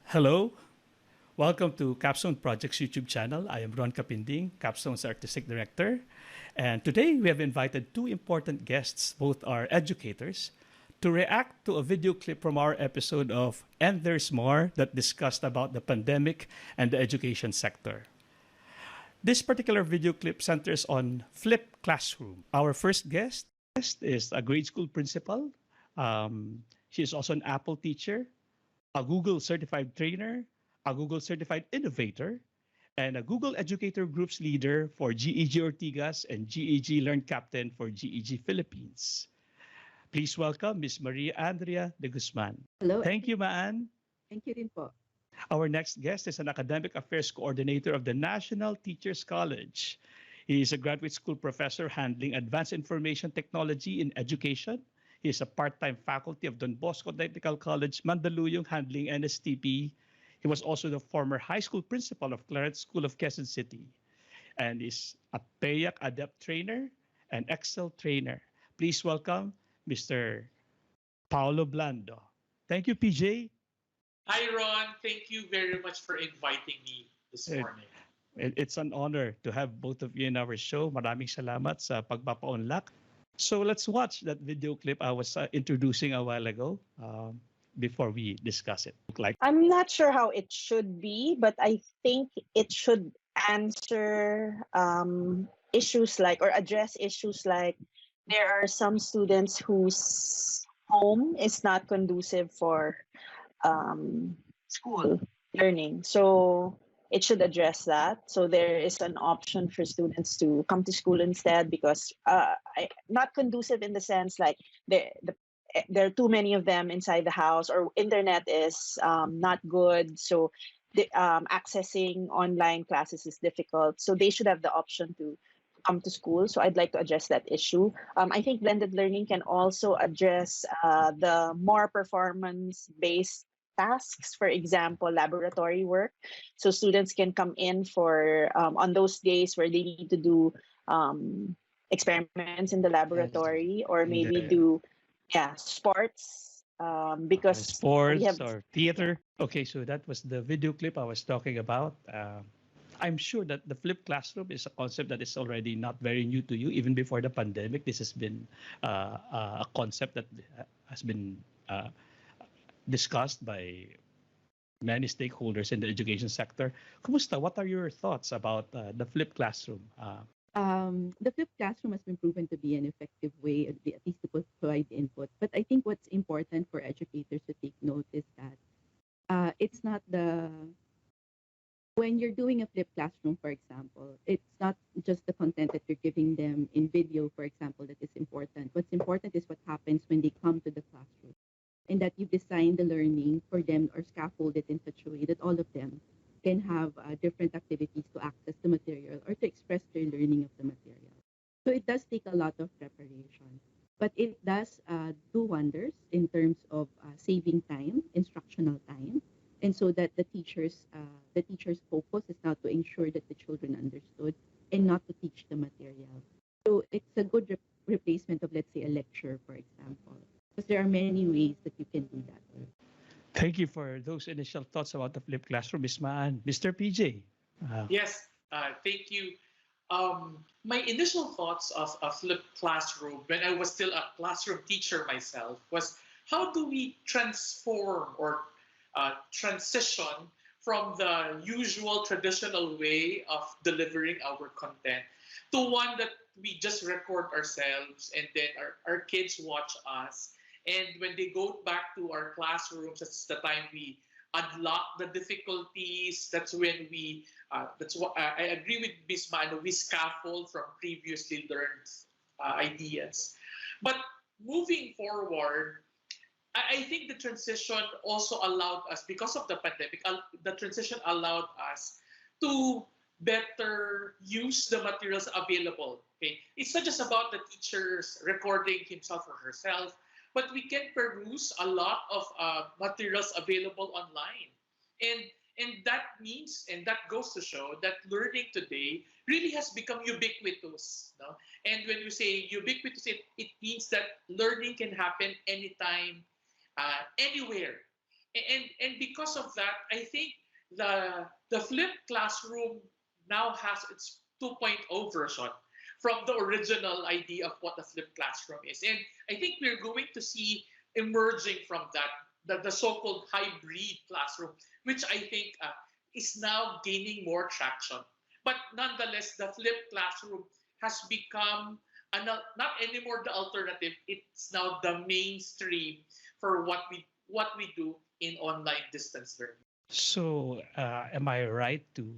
Hello, welcome to Capstone Project's YouTube channel. I am Ron Capinding, Capstone's Artistic Director. And today we have invited two important guests, both are educators, to react to a video clip from our episode of And There's More that discussed about the pandemic and the education sector. This particular video clip centers on flipped classroom. Our first guest is a grade school principal. She is also an Apple teacher, a Google certified trainer, a Google certified innovator, and a Google Educator Group's leader for GEG Ortigas and GEG Learn Captain for GEG Philippines. Please welcome Ms. Maria Andrea De Guzman. Hello. Thank you, Maan. Thank you din po. Our next guest is an academic affairs coordinator of the National Teachers College. He is a graduate school professor handling advanced information technology in education. He is a part-time faculty of Don Bosco Technical College, Mandaluyong, handling NSTP. He was also the former high school principal of Clarence School of Quezon City and is a PAYAC Adept trainer and Excel trainer. Please welcome Mr. Paolo Blando. Thank you, PJ. Hi, Ron. Thank you very much for inviting me this morning. It's an honor to have both of you in our show. Maraming salamat sa pagpapa-unlock. So let's watch that video clip I was introducing a while ago before we discuss it. I'm not sure how it should be, but I think it should answer issues like, or address issues like, there are some students whose home is not conducive for school learning. So it should address that. So there is an option for students to come to school instead because not conducive in the sense like there are too many of them inside the house, or internet is not good. So accessing online classes is difficult. So they should have the option to come to school. So I'd like to address that issue. I think blended learning can also address the more performance-based tasks, for example, laboratory work. So students can come in for on those days where they need to do experiments in the laboratory, or maybe do sports because sports we have or theater. Okay, so that was the video clip I was talking about. I'm sure that the flipped classroom is a concept that is already not very new to you. Even before the pandemic, this has been a concept that has been discussed by many stakeholders in the education sector. Kumusta? What are your thoughts about the flipped classroom? The flipped classroom has been proven to be an effective way, at least to provide input. But I think what's important for educators to take note is that it's not when you're doing a flipped classroom, for example, it's not just the content that you're giving them in video, for example, that is important. What's important is what happens when they come to the classroom, and that you design the learning for them or scaffold it in such a way that all of them can have different activities to access the material or to express their learning of the material. So it does take a lot of preparation, but it does do wonders in terms of saving time, instructional time, and so that the teacher's focus is now to ensure that the children understood and not to teach the material. So it's a good replacement of, let's say, a lecture, for example, because there are many ways that you can do that. Thank you for those initial thoughts about the flipped classroom, Ms. Maan. Mr. PJ. Yes, thank you. My initial thoughts of a flipped classroom when I was still a classroom teacher myself was, how do we transform or transition from the usual traditional way of delivering our content to one that we just record ourselves and then our kids watch us. And when they go back to our classrooms, that's the time we unlock the difficulties. That's when that's what I agree with Ms. Mano, we scaffold from previously learned ideas. But moving forward, I think the transition also allowed us, because of the pandemic, the transition allowed us to better use the materials available. Okay, it's not just about the teachers recording himself or herself, but we can peruse a lot of materials available online. And that means, and that goes to show that learning today really has become ubiquitous. No? And when you say ubiquitous, it means that learning can happen anytime, anywhere. And because of that, I think the flipped classroom now has its 2.0 version from the original idea of what a flipped classroom is. And I think we're going to see emerging from that the so-called hybrid classroom, which I think is now gaining more traction. But nonetheless, the flipped classroom has become not anymore the alternative. It's now the mainstream for what we do in online distance learning. So, am I right to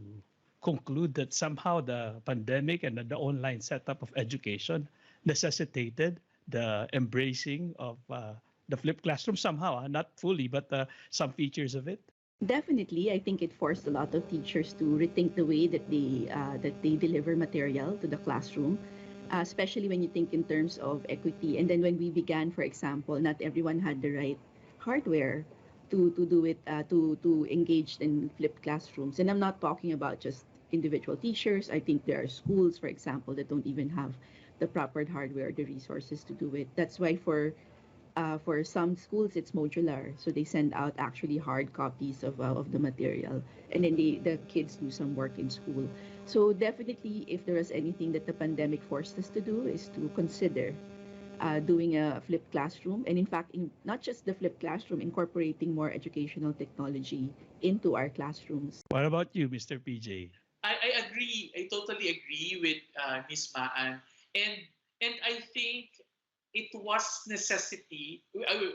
conclude that somehow the pandemic and the online setup of education necessitated the embracing of the flipped classroom somehow, not fully, but some features of it? Definitely, I think it forced a lot of teachers to rethink the way that they deliver material to the classroom, especially when you think in terms of equity. And then when we began, for example, not everyone had the right hardware to do it to engage in flipped classrooms. And I'm not talking about just individual teachers. I think there are schools, for example, that don't even have the proper hardware, the resources to do it. That's why for some schools it's modular, so they send out actually hard copies of the material, and then the kids do some work in school. So definitely, if there was anything that the pandemic forced us to do, is to consider doing a flipped classroom, and in fact, not just the flipped classroom, incorporating more educational technology into our classrooms. What about you, Mr. PJ? I agree. I totally agree with Ms. Maan. And and I think it was necessity.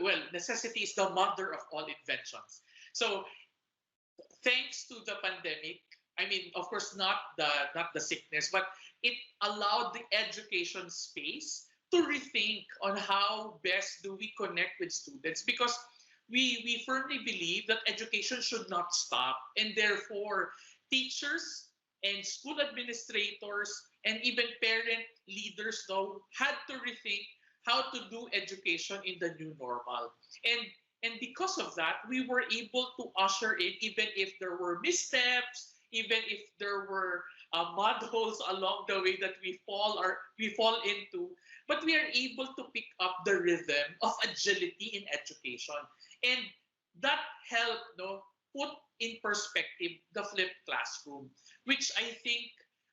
Well, necessity is the mother of all inventions. So thanks to the pandemic, I mean, of course, not the sickness, but it allowed the education space to rethink on how best do we connect with students, because we firmly believe that education should not stop, and therefore teachers and school administrators and even parent leaders now had to rethink how to do education in the new normal. And and because of that, we were able to usher in, even if there were missteps, even if there were mud holes along the way that we fall into, but we are able to pick up the rhythm of agility in education, and that helped, put in perspective the flipped classroom, which I think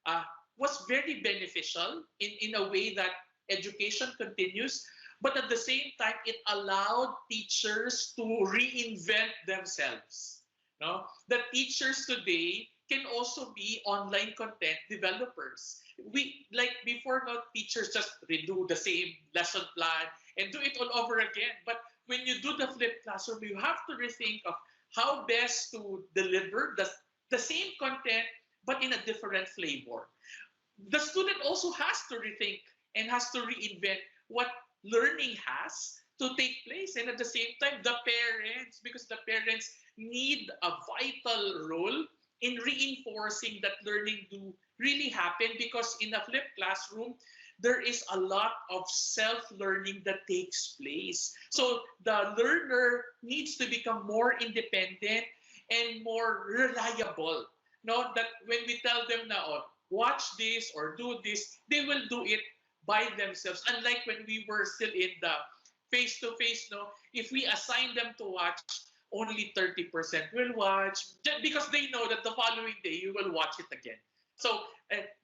uh, was very beneficial in a way that education continues, but at the same time, it allowed teachers to reinvent themselves. No, the teachers today can also be online content developers. We like before, no, teachers just redo the same lesson plan and do it all over again. But when you do the flipped classroom, you have to rethink of how best to deliver the same content but in a different flavor. The student also has to rethink and has to reinvent what learning has to take place. And at the same time, the parents, because the parents need a vital role in reinforcing that learning do really happen, because in a flipped classroom, there is a lot of self-learning that takes place. So the learner needs to become more independent and more reliable. No, that when we tell them now, oh, watch this or do this, they will do it by themselves. Unlike when we were still in the face-to-face, no, if we assign them to watch, only 30% will watch, just because they know that the following day you will watch it again. So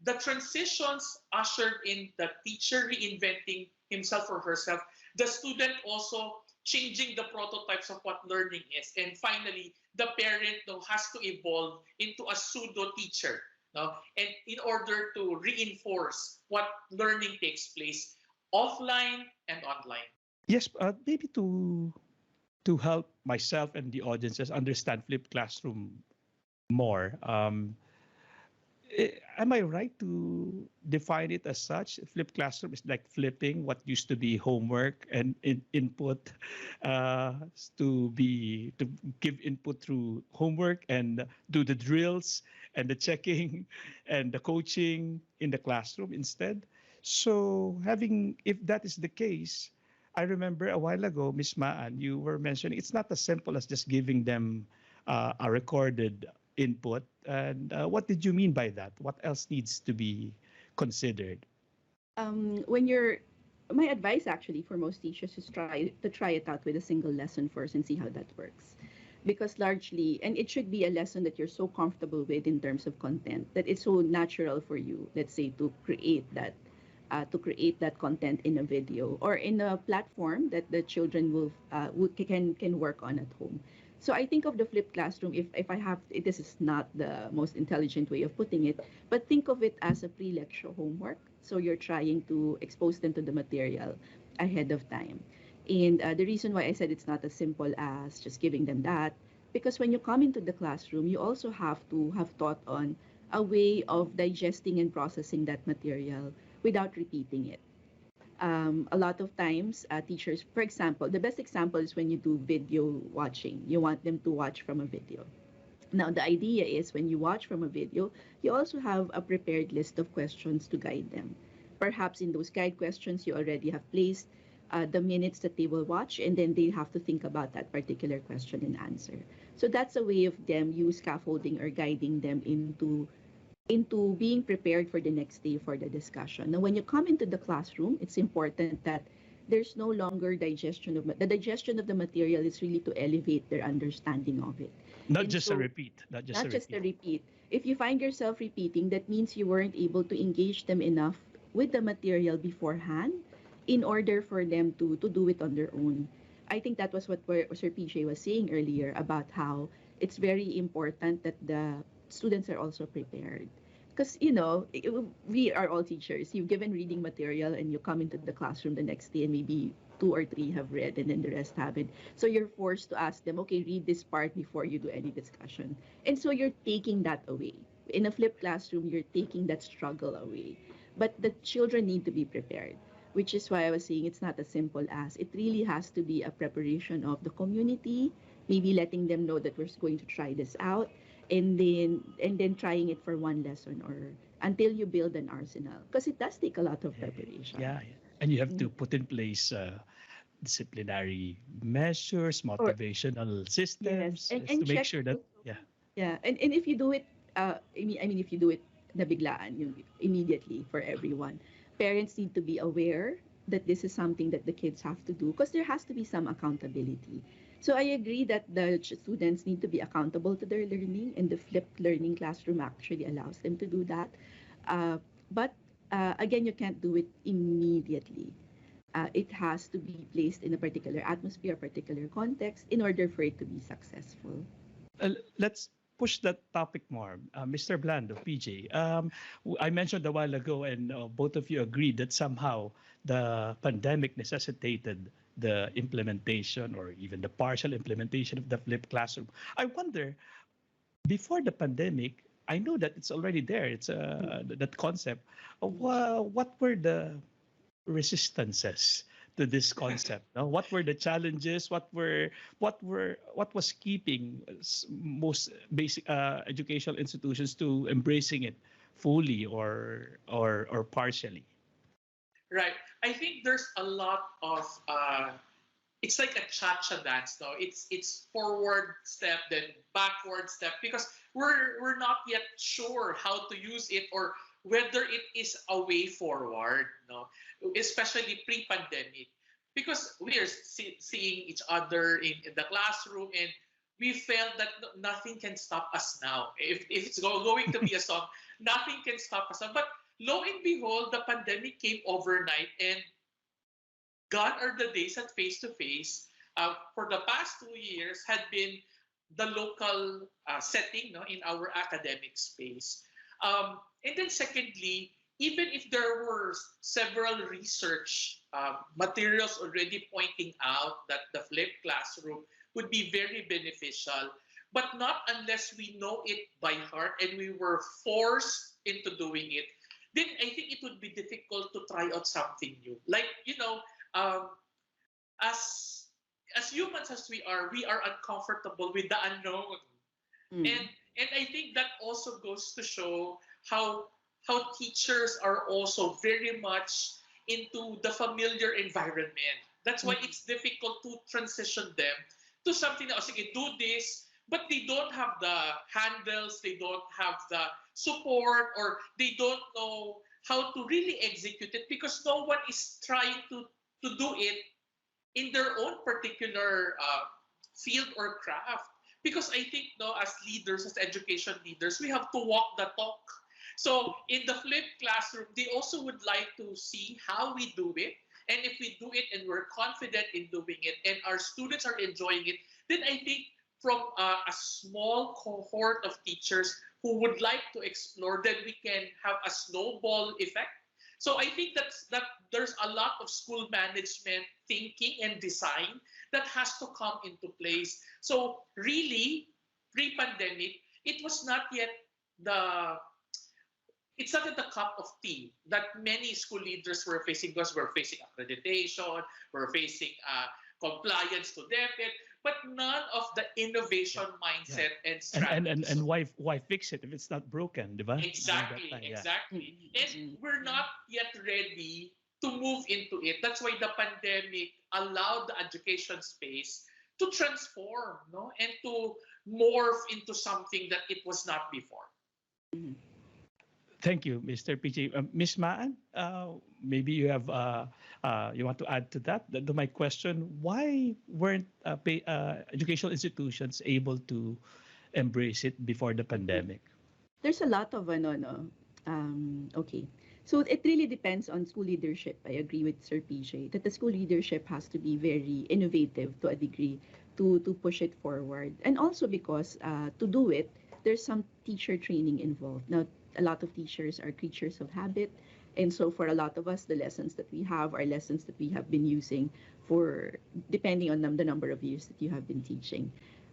the transitions ushered in the teacher reinventing himself or herself, the student also changing the prototypes of what learning is, and finally, the parent now has to evolve into a pseudo teacher, no? And in order to reinforce what learning takes place offline and online. Yes, maybe to help myself and the audiences understand flipped classroom more. Am I right to define it as such? Flipped classroom is like flipping what used to be homework and input uh, to give input through homework and do the drills and the checking and the coaching in the classroom instead. So if that is the case, I remember a while ago, Miss Maan, you were mentioning it's not as simple as just giving them a recorded input. And what did you mean by that? What else needs to be considered? When you're My advice actually for most teachers is try it out with a single lesson first and see how that works. because largely, and it should be a lesson that you're so comfortable with in terms of content that it's so natural for you, let's say, to create that content in a video or in a platform that the children can work on at home. So I think of the flipped classroom, if I have, this is not the most intelligent way of putting it, but think of it as a pre-lecture homework. So you're trying to expose them to the material ahead of time. And the reason why I said it's not as simple as just giving them that, because when you come into the classroom, you also have to have thought on a way of digesting and processing that material without repeating it. A lot of times, teachers, for example, the best example is when you do video watching. You want them to watch from a video. Now, the idea is when you watch from a video, you also have a prepared list of questions to guide them. Perhaps in those guide questions, you already have placed the minutes that they will watch, and then they have to think about that particular question and answer. So that's a way of them use scaffolding or guiding them into being prepared for the next day for the discussion. Now, when you come into the classroom, it's important that there's no longer the digestion of the material is really to elevate their understanding of it. Not And just a so repeat, not just not a just repeat. a repeat. If you find yourself repeating, that means you weren't able to engage them enough with the material beforehand in order for them to do it on their own. I think that was what Sir PJ was saying earlier about how it's very important that the students are also prepared. Because, we are all teachers. You've given reading material and you come into the classroom the next day and maybe two or three have read and then the rest haven't. So you're forced to ask them, okay, read this part before you do any discussion. And so you're taking that away. In a flipped classroom, you're taking that struggle away. But the children need to be prepared, which is why I was saying it's not as simple as it really has to be a preparation of the community, maybe letting them know that we're going to try this out, and then trying it for one lesson or until you build an arsenal, because it does take a lot of Yeah, preparation. yeah, yeah. And you have to Mhm. put in place disciplinary measures, Or motivational yes, systems, and to make check sure that, also. yeah. Yeah, and if you do it, I mean, if you do it nabiglaan, immediately for everyone, parents need to be aware that this is something that the kids have to do because there has to be some accountability. So I agree that the students need to be accountable to their learning, and the flipped learning classroom actually allows them to do that. But again, you can't do it immediately. It has to be placed in a particular atmosphere, particular context, in order for it to be successful. Let's push that topic more. Mr. Blando, PJ, I mentioned a while ago, and both of you agreed that somehow the pandemic necessitated the implementation or even the partial implementation of the flipped classroom. I wonder, before the pandemic, I know that it's already there. It's that concept. What were the resistances to this concept? No? What were the challenges? What was keeping most basic educational institutions to embracing it fully or partially? Right. I think there's a lot of it's like a cha-cha dance, no? It's forward step, then backward step, because we're not yet sure how to use it or whether it is a way forward, no? Especially pre-pandemic, because we are seeing each other in the classroom, and we felt that nothing can stop us now. If it's going to be a song, nothing can stop us now. But lo and behold, the pandemic came overnight, and gone are the days at face to face. For the past 2 years, had been the local setting, no, in our academic space. And then secondly, even if there were several research materials already pointing out that the flipped classroom would be very beneficial, but not unless we know it by heart and we were forced into doing it, then I think it would be difficult to try out something new. Like, um, as humans as we are uncomfortable with the unknown, and Mm. I think that also goes to show how teachers are also very much into the familiar environment. That's why Mm. it's difficult to transition them to something else. Okay, do this, but they don't have the handles, they don't have the support, or they don't know how to really execute it because no one is trying to do it in their own particular field or craft. because I think, no, as leaders, as education leaders, we have to walk the talk. So in the flipped classroom, they also would like to see how we do it. And if we do it and we're confident in doing it and our students are enjoying it, then I think from a small cohort of teachers who would like to explore, then we can have a snowball effect. So I think that there's a lot of school management thinking and design that has to come into place. So really, pre-pandemic, it was not yet the it's not the cup of tea that many school leaders were facing, because we're facing accreditation, we're facing compliance to DepEd, but none of the innovation mindset and And strategies. why fix it if it's not broken, di ba? Exactly, Yeah. exactly. And Mm-mm. we're not yet ready to move into it. That's why the pandemic allowed the education space to transform, no, and to morph into something that it was not before. Mhm. Thank you, Mr. PJ. Ms. Maan, maybe you want to add to that, to my question. Why weren't educational institutions able to embrace it before the pandemic? There's a lot of ano, no. Okay. So it really depends on school leadership. I agree with Sir PJ that the school leadership has to be very innovative to a degree to push it forward. And also because to do it, there's some teacher training involved. Now, a lot of teachers are creatures of habit. And so for a lot of us, the lessons that we have are lessons that we have been using for depending on the number of years that you have been teaching.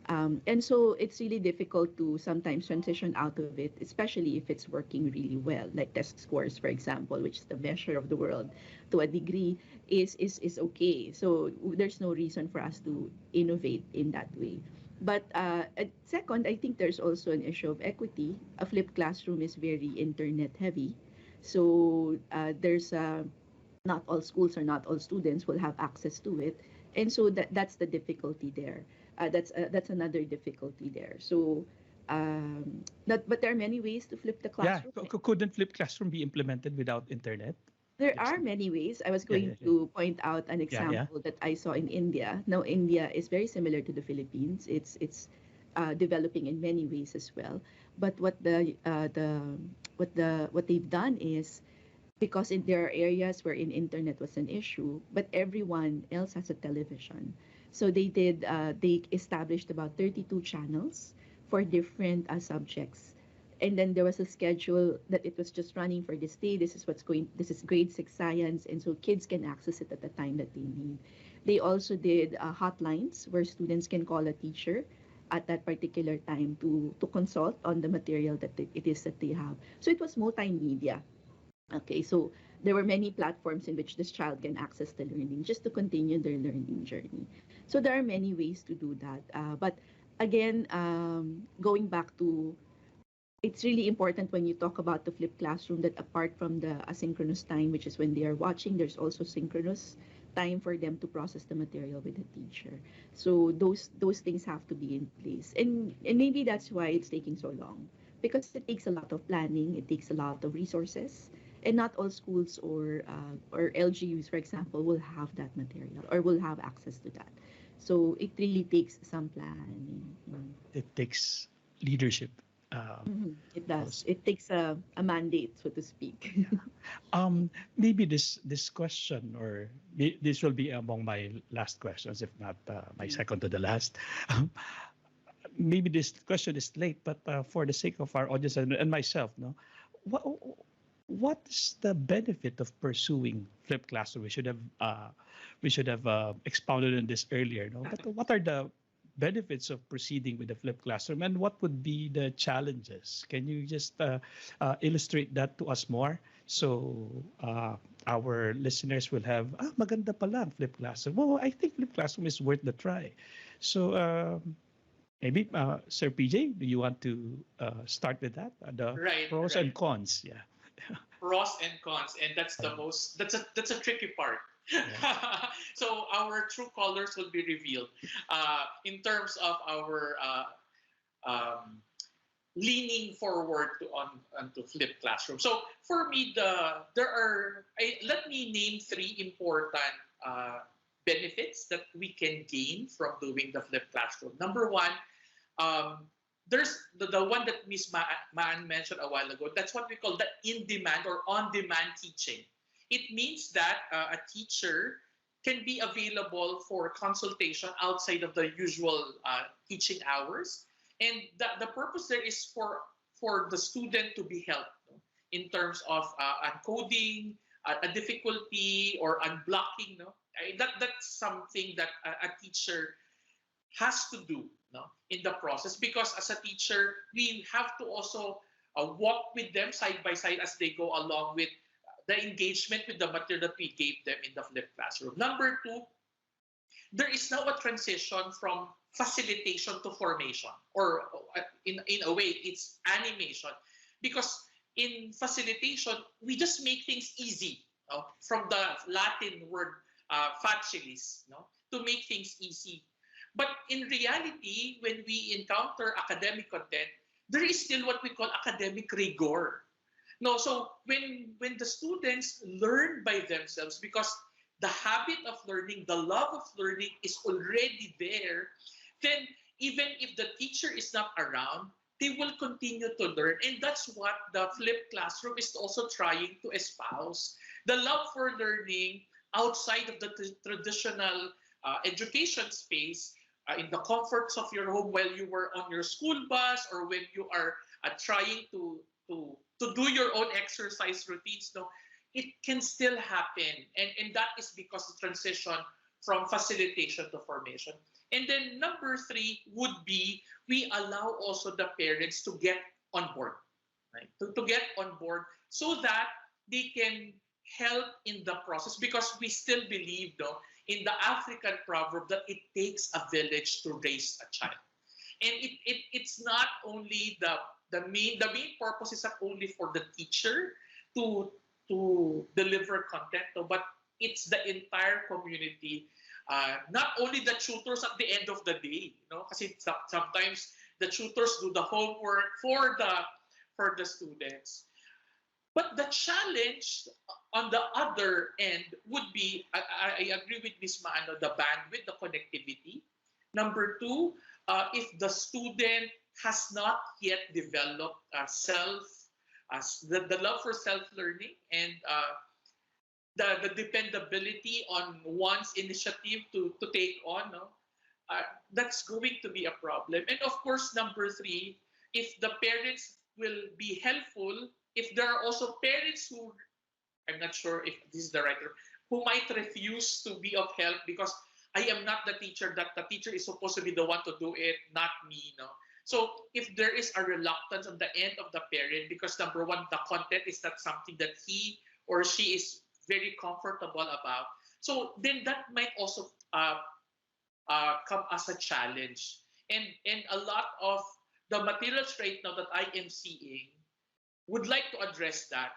And so it's really difficult to sometimes transition out of it, especially if it's working really well, like test scores, for example, which is the measure of the world to a degree, is okay. So there's no reason for us to innovate in that way. But second, I think there's also an issue of equity. A flipped classroom is very internet heavy. So there's not all schools or not all students will have access to it, and so that's the difficulty there. That's another difficulty there. So, but there are many ways to flip the Yeah, classroom. couldn't flipped classroom be implemented without internet? There It's, are many ways. I was yeah, going yeah, yeah, to point out an yeah. example that I saw in India. Now, India is very similar to the Philippines. It's developing in many ways as well. But what they've done is, because there are areas wherein internet was an issue, but everyone else has a television. So they established about 32 channels for different subjects. And then there was a schedule that it was just running for this day. This is grade 6 science. And so kids can access it at the time that they need. They also did hotlines where students can call a teacher at that particular time to consult on the material that it is that they have. So it was multimedia. Okay, so there were many platforms in which this child can access the learning just to continue their learning journey. So there are many ways to do that. But again, going back to, it's really important when you talk about the flipped classroom that apart from the asynchronous time, which is when they are watching, there's also synchronous time for them to process the material with the teacher. So those things have to be in place, and maybe that's why it's taking so long, because it takes a lot of planning, it takes a lot of resources, and not all schools or LGUs, for example, will have that material or will have access to that. So it really takes some planning. It takes leadership. It does. Also. It takes a mandate, so to speak. Maybe this question, or this will be among my last questions, if not my second to the last. Um, Maybe this question is late, but for the sake of our audience and myself, no, what what's the benefit of pursuing flipped classroom? We should have expounded on this earlier, no. But what are the benefits of proceeding with the flipped classroom, and what would be the challenges? Can you just illustrate that to us more, so our listeners will have maganda pala ang flipped classroom. Well, I think flipped classroom is worth the try. So maybe Sir PJ, do you want to start with that? The Right, pros right. and cons. Yeah. Pros and cons, and that's the most that's a tricky part. Yeah. So our true colors will be revealed in terms of our um, leaning forward to onto flipped classroom. So for me, let me name three important benefits that we can gain from doing the flipped classroom. Number one, There's the one that Miss Maan mentioned a while ago. That's what we call the in-demand or on-demand teaching. It means that a teacher can be available for consultation outside of the usual teaching hours. And the purpose there is for the student to be helped, no? In terms of uncoding, a difficulty, or unblocking. No? That's something that a teacher has to do, no, in the process, because as a teacher we have to also walk with them side by side as they go along with the engagement with the material that we gave them in the flipped classroom. Number two, there is now a transition from facilitation to formation, or in a way it's animation, because in facilitation we just make things easy, no? From the Latin word facilis, no? To make things easy. But in reality, when we encounter academic content, there is still what we call academic rigor. No, so when the students learn by themselves, because the habit of learning, the love of learning is already there, then even if the teacher is not around, they will continue to learn. And that's what the flipped classroom is also trying to espouse. The love for learning outside of the traditional education space, in the comforts of your home while you were on your school bus, or when you are trying to do your own exercise routines, no, it can still happen. And that is because the transition from facilitation to formation. And then number three would be, we allow also the parents to get on board, right? To get on board so that they can help in the process, because we still believe, though, in the African proverb that it takes a village to raise a child. And it's not only the main purpose is not only for the teacher to deliver content, no, but it's the entire community. Not only the tutors at the end of the day, you know, because sometimes the tutors do the homework for the students. But the challenge on the other end would be, I agree with Ms. Maano, the bandwidth, the connectivity. Number two, if the student has not yet developed the love for self-learning, and the dependability on one's initiative to take on, no, that's going to be a problem. And of course, number three, if the parents will be helpful, if there are also parents who, I'm not sure if this is the right term, who might refuse to be of help because I am not the teacher, that the teacher is supposed to be the one to do it, not me, no? So if there is a reluctance on the end of the parent, because number one, the content is not something that he or she is very comfortable about, so then that might also come as a challenge. And a lot of the materials right now that I am seeing would like to address that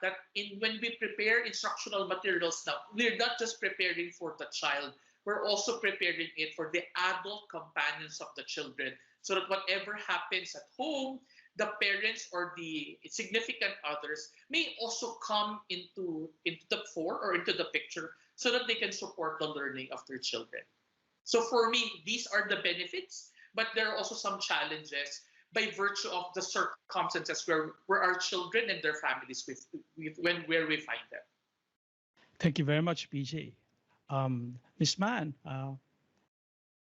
when we prepare instructional materials now, we're not just preparing for the child, we're also preparing it for the adult companions of the children, so that whatever happens at home, the parents or the significant others may also come into the fore or into the picture, so that they can support the learning of their children. So for me, these are the benefits, but there are also some challenges by virtue of the circumstances where our children and their families where we find them. Thank you very much, PJ. Ms. Mann,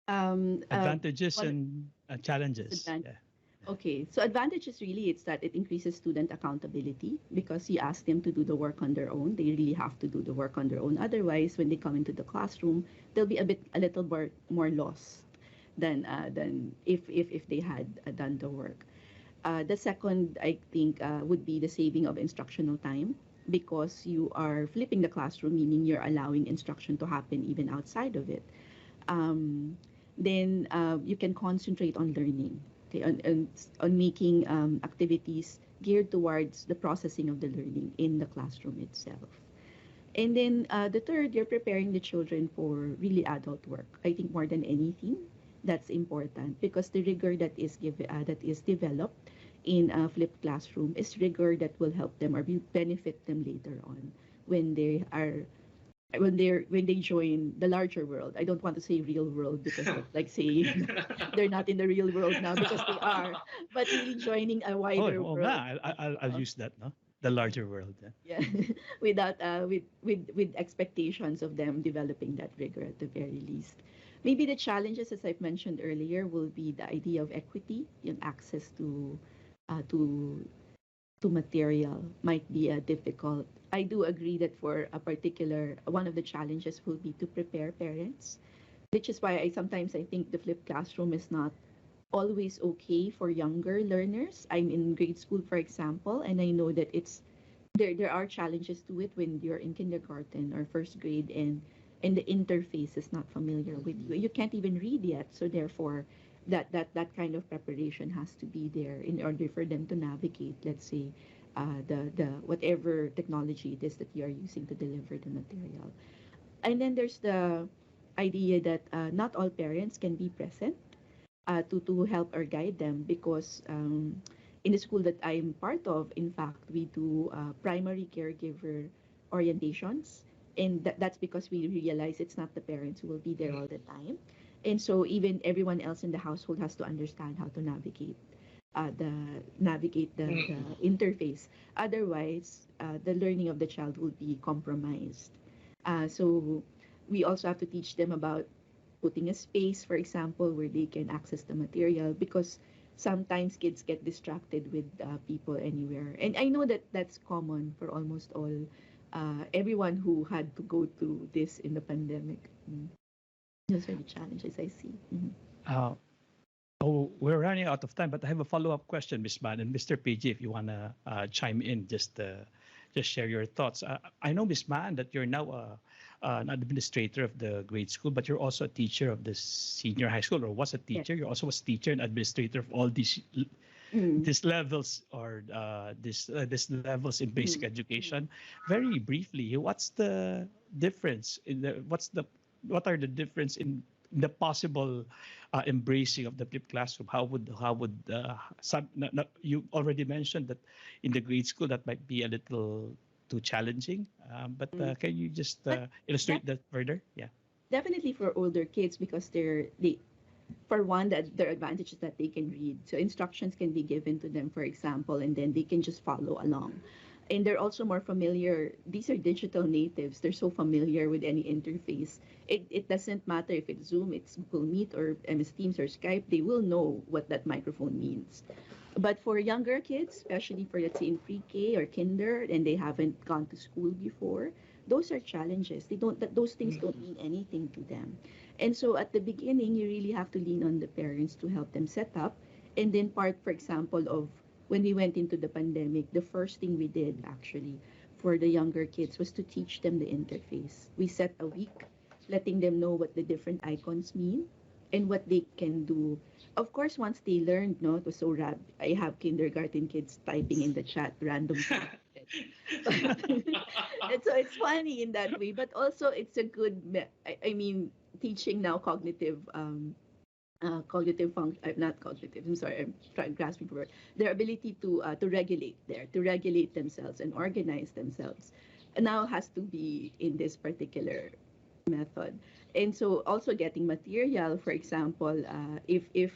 advantages and challenges. Yeah. Okay, so advantages really, it's that it increases student accountability, because you ask them to do the work on their own. They really have to do the work on their own. Otherwise, when they come into the classroom, they'll be a little more lost than if they had done the work. The second, I think, would be the saving of instructional time, because you are flipping the classroom, meaning you're allowing instruction to happen even outside of it. Then you can concentrate on learning, okay, on making activities geared towards the processing of the learning in the classroom itself. And then the third, you're preparing the children for really adult work. I think more than anything, that's important, because the rigor that is developed in a flipped classroom is rigor that will help them or benefit them later on when they are when they join the larger world. I don't want to say real world because that's like saying they're not in the real world now, because they are, but really joining a Oh, wider oh, world. yeah, I'll use that, no? The larger world. Yeah. Yeah, without with expectations of them developing that rigor at the very least. Maybe the challenges, as I've mentioned earlier, will be the idea of equity and access uh, to to material might be difficult. I do agree that for a particular one of the challenges will be to prepare parents, which is why I think the flipped classroom is not always okay for younger learners. I'm in grade school, for example, and I know that it's there are challenges to it when you're in kindergarten or first grade, and the interface is not familiar with you. You can't even read yet, so therefore that kind of preparation has to be there in order for them to navigate, let's say, the whatever technology it is that you are using to deliver the material. And then there's the idea that not all parents can be present to help or guide them, because in the school that I'm part of, in fact, we do primary caregiver orientations. And that's because we realize it's not the parents who will be there all the time. And so even everyone else in the household has to understand how to navigate the interface. Otherwise, the learning of the child will be compromised. So we also have to teach them about putting a space, for example, where they can access the material, because sometimes kids get distracted with people anywhere. And I know that that's common for almost all, everyone who had to go through this in the pandemic. Those are the challenges I see. Uh, oh, we're running out of time, but I have a follow-up question, Miss Man and Mr. PG. If you wanna chime in, just share your thoughts. I know, Miss Man, that you're now an administrator of the grade school, but you're also a teacher of the senior high school, or was a Yes. teacher. You also was teacher and administrator of all Mm. these levels, or these levels in basic Mm. education. Very briefly, what's the difference in the what are the difference in the possible embracing of the flipped classroom? How would you already mentioned that in the grade school that might be a little too challenging, but Mm. can you just But illustrate def- that further? Yeah. definitely for older kids, because they for one, that their advantage is that they can read, so instructions can be given to them, for example, and then they can just follow along. And they're also more familiar. These are digital natives. They're so familiar with any interface. It doesn't matter if it's Zoom, it's Google Meet, or MS Teams, or Skype. They will know what that microphone means. But for younger kids, especially for, let's say, in pre-K or kinder, and they haven't gone to school before, those are challenges. Those things don't mean anything to them. And so at the beginning, you really have to lean on the parents to help them set up. And then part, for example, of when we went into the pandemic, the first thing we did actually for the younger kids was to teach them the interface. We set a week letting them know what the different icons mean and what they can do. Of course, once they learned, no, it was so rad. I have kindergarten kids typing in the chat random things. But and so it's funny in that way, but also it's a good. I mean, teaching now cognitive function, not cognitive, I'm sorry, I'm trying grasping for word, their ability to regulate themselves and organize themselves now has to be in this particular method. And so also getting material, for example, if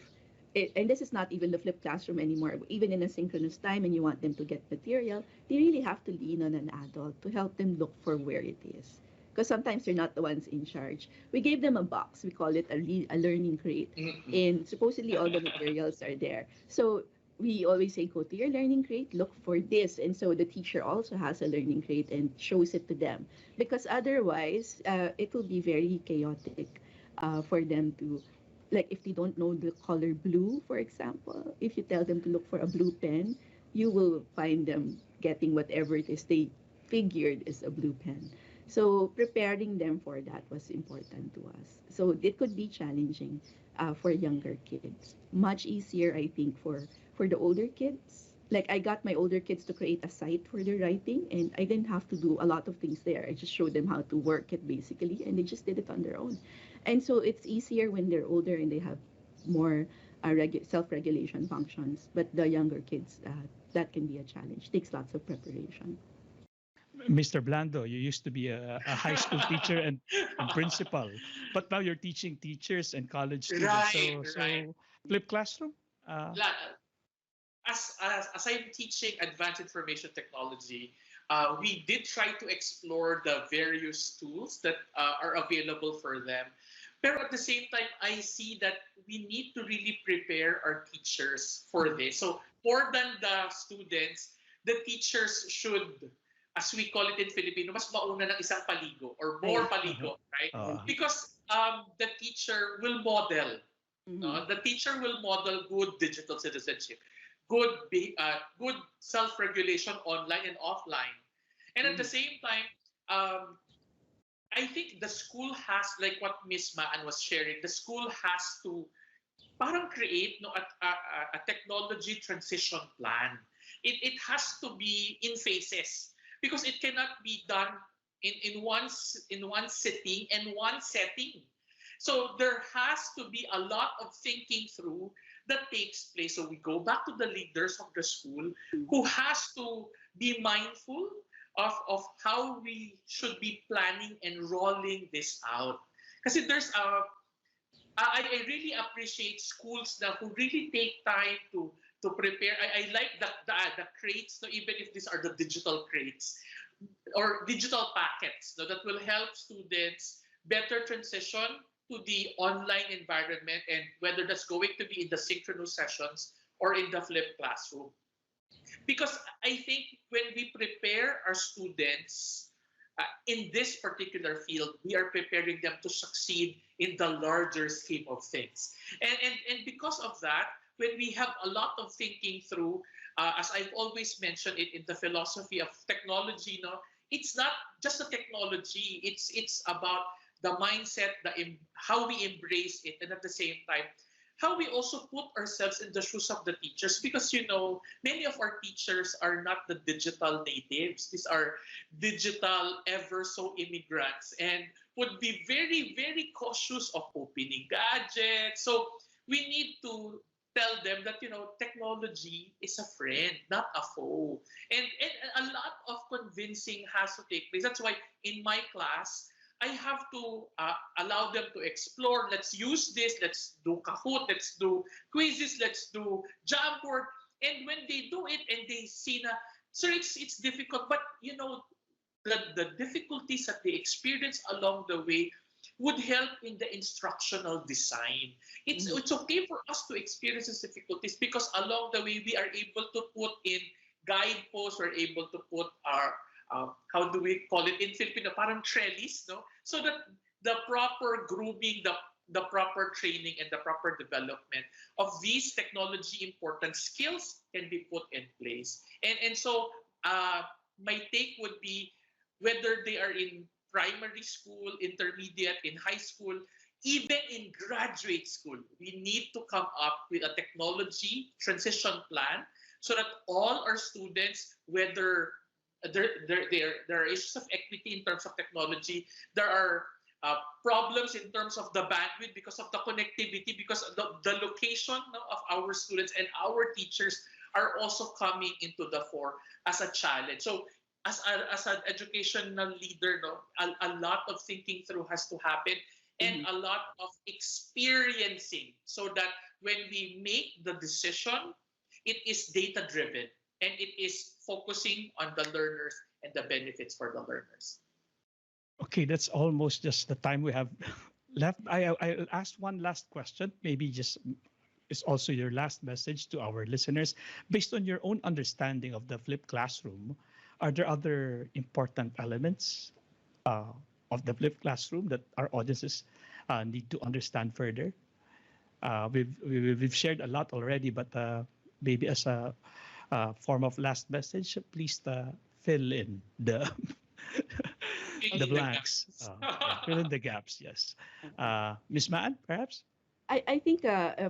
and this is not even the flipped classroom anymore, even in a synchronous time and you want them to get material, they really have to lean on an adult to help them look for where it is. Because sometimes they're not the ones in charge. We gave them a box. We call it a learning crate. And supposedly all the materials are there. So we always say, go to your learning crate, look for this. And so the teacher also has a learning crate and shows it to them. Because otherwise, it will be very chaotic for them to, like, if they don't know the color blue, for example, if you tell them to look for a blue pen, you will find them getting whatever it is they figured is a blue pen. So preparing them for that was important to us. So it could be challenging for younger kids. Much easier, I think, for the older kids. Like I got my older kids to create a site for their writing, and I didn't have to do a lot of things there. I just showed them how to work it basically, and they just did it on their own. And so it's easier when they're older and they have more self-regulation functions. But the younger kids, that can be a challenge. Takes lots of preparation. Mr. Blando, you used to be a high school teacher and principal, but now you're teaching teachers and college students. Right, right. So flip classroom. Uh, La- as I'm teaching advanced information technology, we did try to explore the various tools that are available for them. But at the same time, I see that we need to really prepare our teachers for this. So more than the students, the teachers should, as we call it in Filipino, mas mauna ng isang paligo or more Right. paligo, right? uh, Because the teacher will model. Mm-hmm. The teacher will model good digital citizenship, good self-regulation online and offline. And at the same time, um, I think the school has, like what Miss Maan was sharing, the school has to parang create no, a technology transition plan. It has to be in phases because it cannot be done in one sitting and one setting. So there has to be a lot of thinking through that takes place. So we go back to the leaders of the school who has to be mindful of how we should be planning and rolling this out. Because there's I really appreciate schools now who really take time to prepare. I like the crates, no, even if these are the digital crates or digital packets, no, that will help students better transition to the online environment and whether that's going to be in the synchronous sessions or in the flipped classroom. Because I think when we prepare our students in this particular field, we are preparing them to succeed in the larger scheme of things. And because of that, when we have a lot of thinking through, as I've always mentioned it in the philosophy of technology, no, it's not just a technology. It's about the mindset, how we embrace it, and at the same time, how we also put ourselves in the shoes of the teachers. Because many of our teachers are not the digital natives. These are digital ever so immigrants and would be very, very cautious of opening gadgets. So we need to tell them that technology is a friend, not a foe. And a lot of convincing has to take place. That's why in my class, I have to allow them to explore. Let's use this. Let's do Kahoot. Let's do quizzes. Let's do Jamboard. And when they do it and they see na, sir, it's difficult, but the difficulties that they experience along the way would help in the instructional design. It's okay for us to experience these difficulties because along the way we are able to put in guideposts. We're able to put our how do we call it in Filipino? Parang trellis, no? So that the proper grooming, the proper training, and the proper development of these technology important skills can be put in place. And so my take would be whether they are in primary school, intermediate, in high school, even in graduate school, we need to come up with a technology transition plan so that all our students, whether there are issues of equity in terms of technology. There are problems in terms of the bandwidth because of the connectivity, because of the location of our students and our teachers are also coming into the fore as a challenge. So as an educational leader, a lot of thinking through has to happen and a lot of experiencing so that when we make the decision, it is data driven and it is focusing on the learners and the benefits for the learners. okay, that's almost just the time we have left. I'll ask one last question. Maybe just is also your last message to our listeners. Based on your own understanding of the flipped classroom, are there other important elements of the flipped classroom that our audiences need to understand further? We've shared a lot already, but maybe as a form of last message, please fill in the the blanks, fill in the gaps. Yes, Miss Maan, perhaps. I think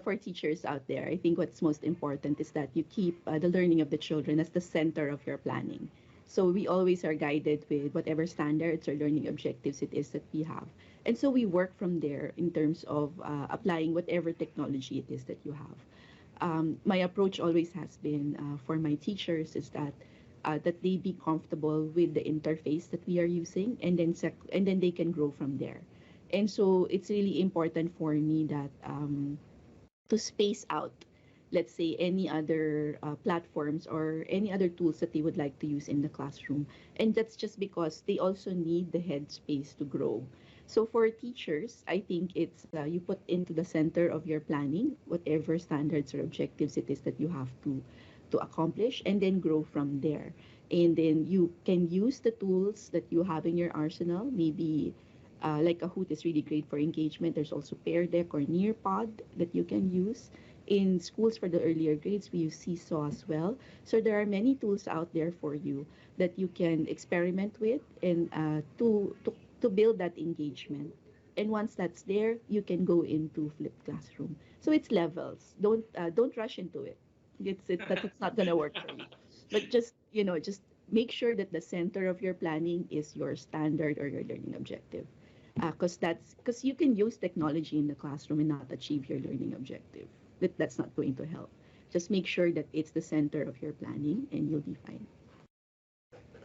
for teachers out there, I think what's most important is that you keep the learning of the children as the center of your planning. So we always are guided with whatever standards or learning objectives it is that we have. And so we work from there in terms of applying whatever technology it is that you have. My approach always has been for my teachers is that that they be comfortable with the interface that we are using, and then and then they can grow from there. And so it's really important for me that to space out, let's say, any other platforms or any other tools that they would like to use in the classroom. And that's just because they also need the headspace to grow. So for teachers, I think it's you put into the center of your planning whatever standards or objectives it is that you have to accomplish, and then grow from there. And then you can use the tools that you have in your arsenal. Maybe like Kahoot is really great for engagement. There's also Pear Deck or Nearpod that you can use. In schools for the earlier grades, we use Seesaw as well. So there are many tools out there for you that you can experiment with, and to build that engagement. And once that's there, you can go into flipped classroom. So it's levels. Don't rush into it. It's not gonna work for you. But just just make sure that the center of your planning is your standard or your learning objective, because you can use technology in the classroom and not achieve your learning objective. That's not going to help. Just make sure that it's the center of your planning, and you'll be fine.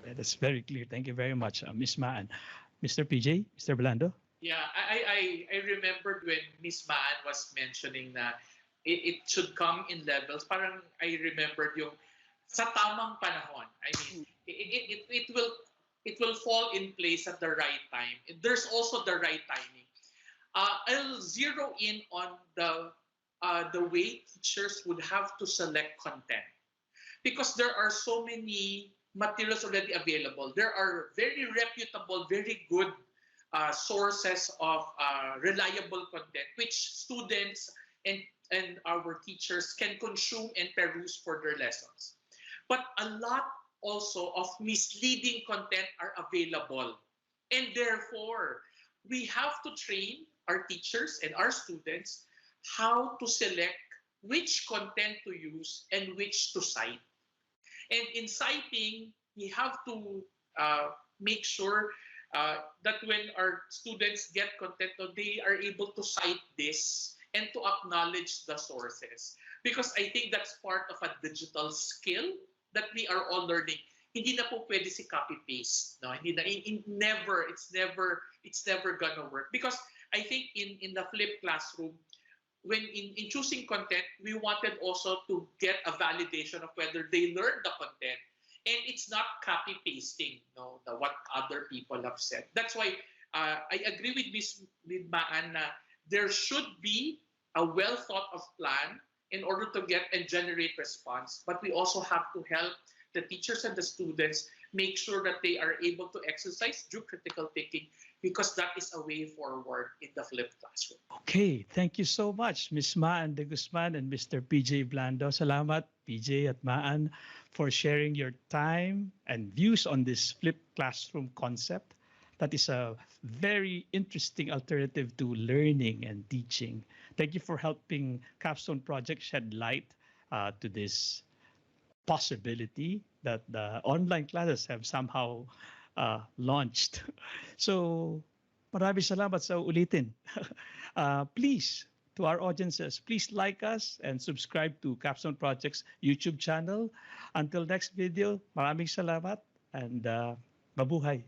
That is very clear. Thank you very much, Miss Maan. Mr. PJ, Mr. Blando. Yeah, I remembered when Miss Maan was mentioning that it should come in levels. Parang I remembered yung sa tamang panahon. I mean, it will fall in place at the right time. There's also the right timing. I'll zero in on the way teachers would have to select content, because there are so many materials already available. There are very reputable, very good sources of reliable content which students and our teachers can consume and peruse for their lessons. But a lot also of misleading content are available. And therefore, we have to train our teachers and our students how to select which content to use and which to cite. And in citing, we have to make sure that when our students get content, they are able to cite this and to acknowledge the sources. Because I think that's part of a digital skill that we are all learning. Hindi na po pwede si copy-paste. No? Hindi na, it's never gonna work. Because I think in the flipped classroom, when in choosing content, we wanted also to get a validation of whether they learned the content. And it's not copy pasting, what other people have said. That's why I agree with Maan. There should be a well thought of plan in order to get and generate response. But we also have to help the teachers and the students make sure that they are able to exercise due critical thinking, because that is a way forward in the flipped classroom. Okay, thank you so much, Ms. Maan De-Guzman and Mr. PJ Blando. Salamat, PJ at Maan, for sharing your time and views on this flipped classroom concept. That is a very interesting alternative to learning and teaching. Thank you for helping Capstone Project shed light to this possibility that the online classes have somehow launched. So, maraming salamat sa ulitin. Please, to our audiences, please like us and subscribe to Capstone Project's YouTube channel. Until next video, maraming salamat and mabuhay.